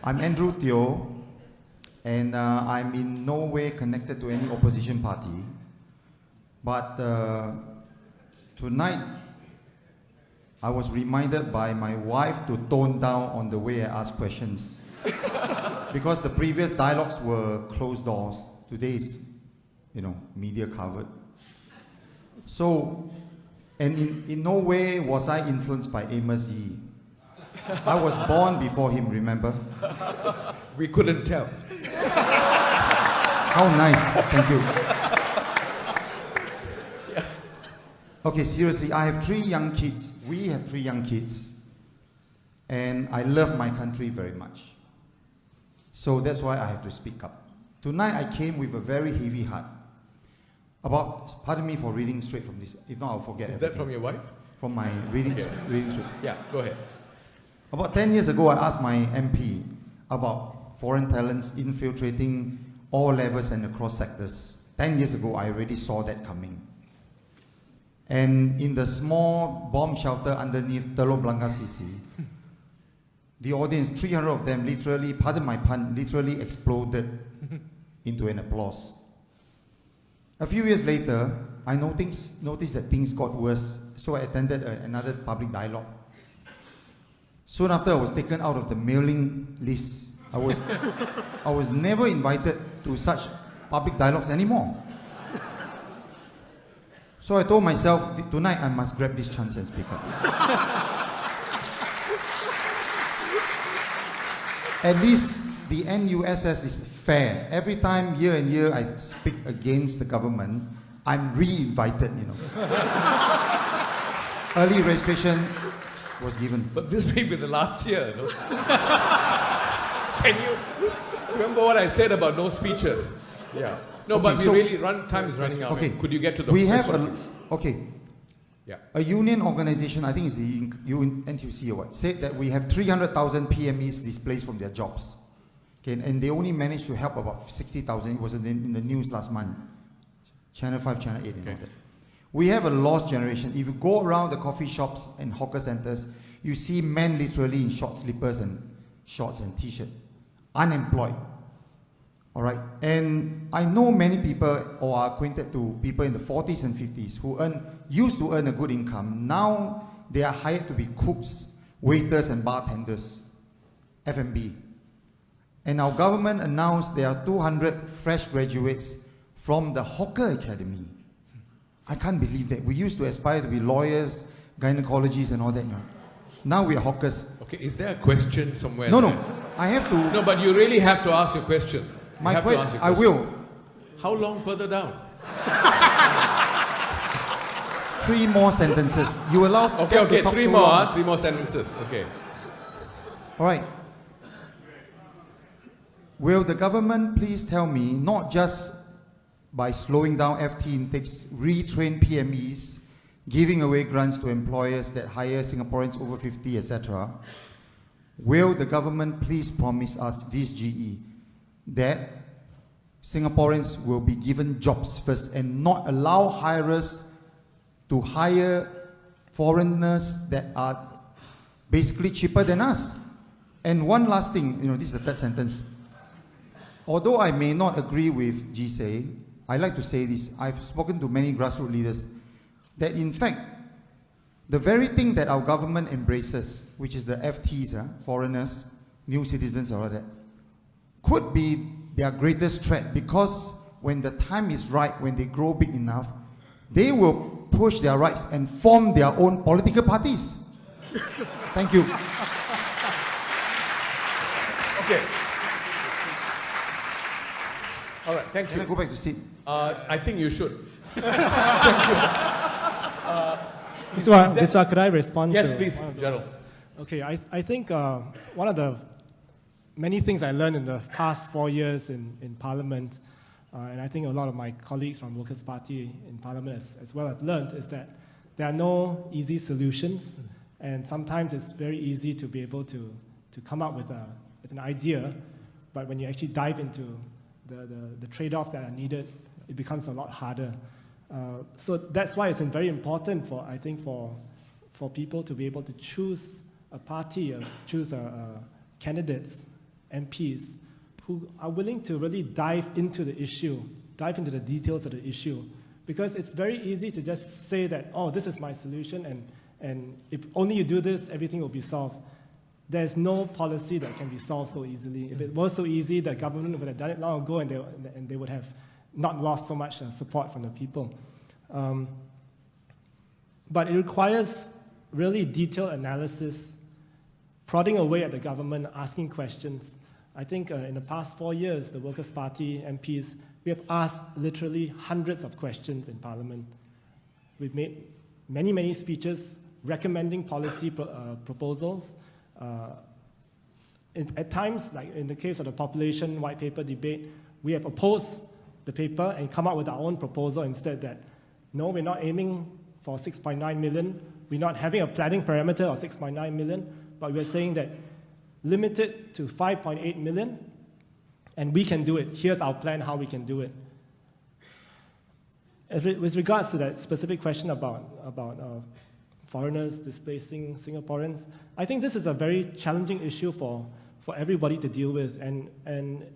I'm Andrew Teo, and I'm in no way connected to any opposition party. But tonight, I was reminded by my wife to tone down on the way I ask questions. Because the previous dialogues were closed doors. Today is, media covered. So, and in no way was I influenced by Amos Yee. I was born before him, remember? We couldn't tell. How nice, thank you. Okay, seriously, I have 3 young kids. We have 3 young kids. And I love my country very much. So that's why I have to speak up. Tonight I came with a very heavy heart. Pardon me for reading straight from this, if not I'll forget. Is that from your wife? From my reading straight. Yeah, go ahead. About 10 years ago, I asked my MP about foreign talents infiltrating all levels and across sectors. 10 years ago, I already saw that coming. And in the small bomb shelter underneath Telok Blangah CC, the audience, 300 of them literally, pardon my pun, literally exploded into an applause. A few years later, I noticed that things got worse, so I attended another public dialogue. Soon after, I was taken out of the mailing list. I was never invited to such public dialogues anymore. So I told myself, tonight I must grab this chance and speak up. At least the NUSS is fair. Every time, year and year, I speak against the government, I'm re-invited, Early registration was given. But this may be the last year, no? Can you remember what I said about no speeches? Yeah. No, okay, but we so, really time is running out. Okay. Could you get to the question? We have a union organization, I think it's the NTUC or what, said that we have 300,000 PMEs displaced from their jobs. Okay, and they only managed to help about 60,000. It was in the news last month. Channel 5, Channel 8 and all that. We have a lost generation. If you go around the coffee shops and hawker centers, you see men literally in short slippers and shorts and t-shirt, unemployed. All right, and I know many people or are acquainted to people in the 40s and 50s who used to earn a good income. Now they are hired to be cooks, waiters and bartenders, F&B. And our government announced there are 200 fresh graduates from the Hawker Academy. I can't believe that. We used to aspire to be lawyers, gynecologists and all that. Now we are hawkers. Okay, is there a question somewhere? No, there? no. I have to. No, but you really have to ask your question. I will. How long further down? 3 more sentences. You allow. Okay, 3 more. 3 more sentences. Okay. All right. Will the government please tell me, not just by slowing down FT intakes, retrain PMEs, giving away grants to employers that hire Singaporeans over 50, etc., will the government please promise us, this GE, that Singaporeans will be given jobs first and not allow hirers to hire foreigners that are basically cheaper than us? And one last thing, this is the third sentence. Although I may not agree with GSE, I like to say this. I've spoken to many grassroots leaders that in fact, the very thing that our government embraces, which is the FTs, foreigners, new citizens, all of that, could be their greatest threat, because when the time is right, when they grow big enough, they will push their rights and form their own political parties. Thank you. Okay. All right, thank you. Can I go back to seat? I think you should. Biswa, could I respond? Yes, please, Gerald. Okay, I think one of the many things I learned in the past 4 years in Parliament, and I think a lot of my colleagues from Workers' Party in Parliament as well have learned, is that there are no easy solutions, and sometimes it's very easy to be able to come up with an idea, but when you actually dive into the trade-offs that are needed, it becomes a lot harder. So that's why it's very important for people to be able to choose a party, choose candidates MPs who are willing to really dive into the issue, dive into the details of the issue. Because it's very easy to just say that, oh, this is my solution, and if only you do this, everything will be solved. There's no policy that can be solved so easily. If it was so easy, the government would have done it long ago, and they would have not lost so much support from the people. But it requires really detailed analysis, prodding away at the government, asking questions. I think in the past 4 years, the Workers' Party MPs, we have asked literally hundreds of questions in Parliament. We've made many, many speeches recommending policy proposals. At times, like in the case of the population white paper debate, we have opposed the paper and come up with our own proposal and said that, no, we're not aiming for 6.9 million. We're not having a planning parameter of 6.9 million, but we're saying that limit it to 5.8 million, and we can do it. Here's our plan how we can do it. With regards to that specific question about foreigners displacing Singaporeans, I think this is a very challenging issue for everybody to deal with, and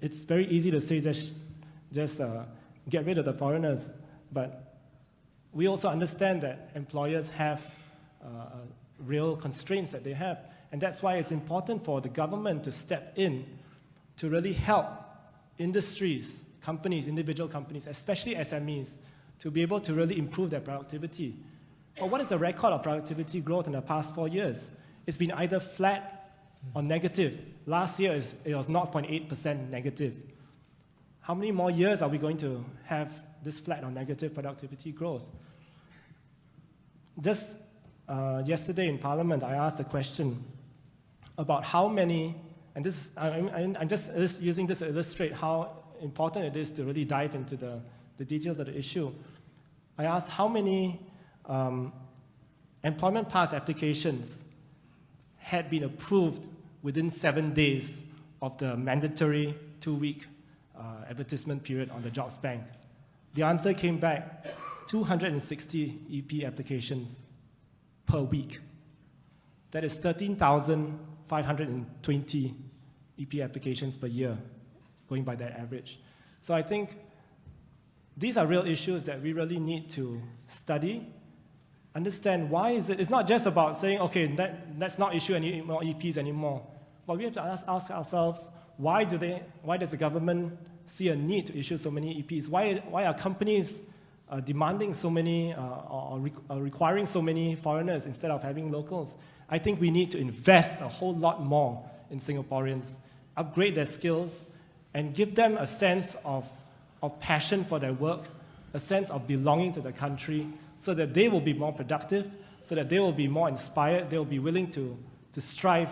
it's very easy to say just get rid of the foreigners, but we also understand that employers have real constraints that they have, and that's why it's important for the government to step in to really help industries, companies, individual companies, especially SMEs, to be able to really improve their productivity. But what is the record of productivity growth in the past 4 years? It's been either flat or negative. Last year, it was 0.8% negative. How many more years are we going to have this flat or negative productivity growth? Just yesterday in Parliament, I asked a question about how many, and this, I'm just using this to illustrate how important it is to really dive into the details of the issue. I asked how many employment pass applications had been approved within 7 days of the mandatory 2-week advertisement period on the Jobs Bank. The answer came back, 260 EP applications per week. That is 13,520 EP applications per year, going by that average. So I think these are real issues that we really need to study, understand why is it. It's not just about saying, okay, let's not issue any more EPs anymore. But we have to ask ourselves, why does the government see a need to issue so many EPs? Why are companies demanding so many or requiring so many foreigners instead of having locals? I think we need to invest a whole lot more in Singaporeans, upgrade their skills, and give them a sense of passion for their work, a sense of belonging to the country, so that they will be more productive, so that they will be more inspired, they will be willing to strive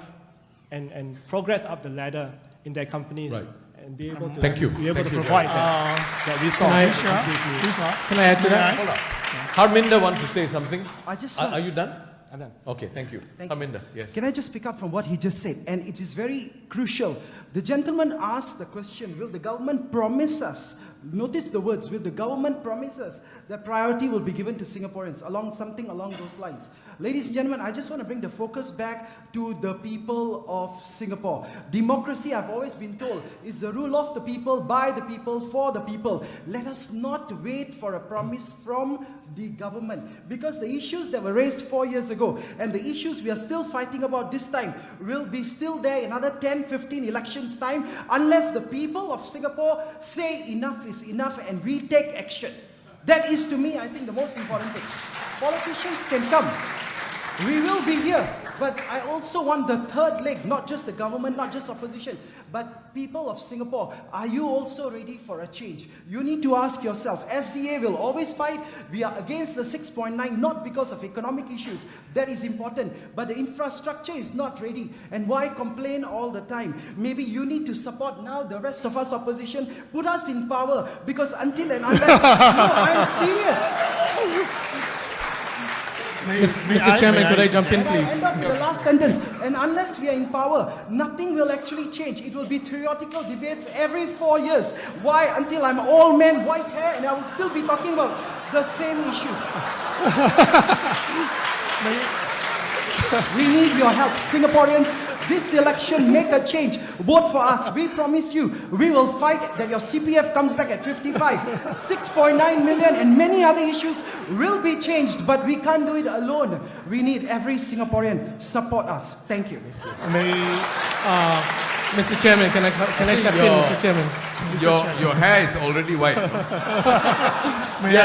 and progress up the ladder in their companies. Right. And be able to, Thank you. Be able Thank to you, provide that resource. Can I add to that? Hold on. Harminder wants to say something. I just Are you done? And then, Okay, thank you. Thank you. Harminder, yes. Can I just pick up from what he just said? And it is very crucial. The gentleman asked the question, will the government promise us, notice the words, will the government promise us that priority will be given to Singaporeans, something along those lines? Ladies and gentlemen, I just want to bring the focus back to the people of Singapore. Democracy, I've always been told, is the rule of the people, by the people, for the people. Let us not wait for a promise from the government, because the issues that were raised 4 years ago and the issues we are still fighting about this time will be still there in another 10, 15 elections time, unless the people of Singapore say enough is enough and we take action. That is, to me, I think the most important thing. Politicians can come. We will be here, but I also want the third leg, not just the government, not just opposition, but people of Singapore. Are you also ready for a change? You need to ask yourself. SDA will always fight. We are against the 6.9, not because of economic issues. That is important, but the infrastructure is not ready. And why complain all the time? Maybe you need to support now the rest of us opposition. Put us in power, because until and unless... No, I'm serious. Mr. Chairman, could I jump in, And I please? end up with the last sentence. And unless we are in power, nothing will actually change. It will be theoretical debates every 4 years. Why? Until I'm old man, white hair, and I will still be talking about the same issues. We need your help. Singaporeans, This election, make a change. Vote for us. We promise you, we will fight that your CPF comes back at 55. 6.9 million and many other issues will be changed, but we can't do it alone. We need every Singaporean support us. Thank you. May, Mr. Chairman, can I step in, Mr. Chairman? Your hair is already white.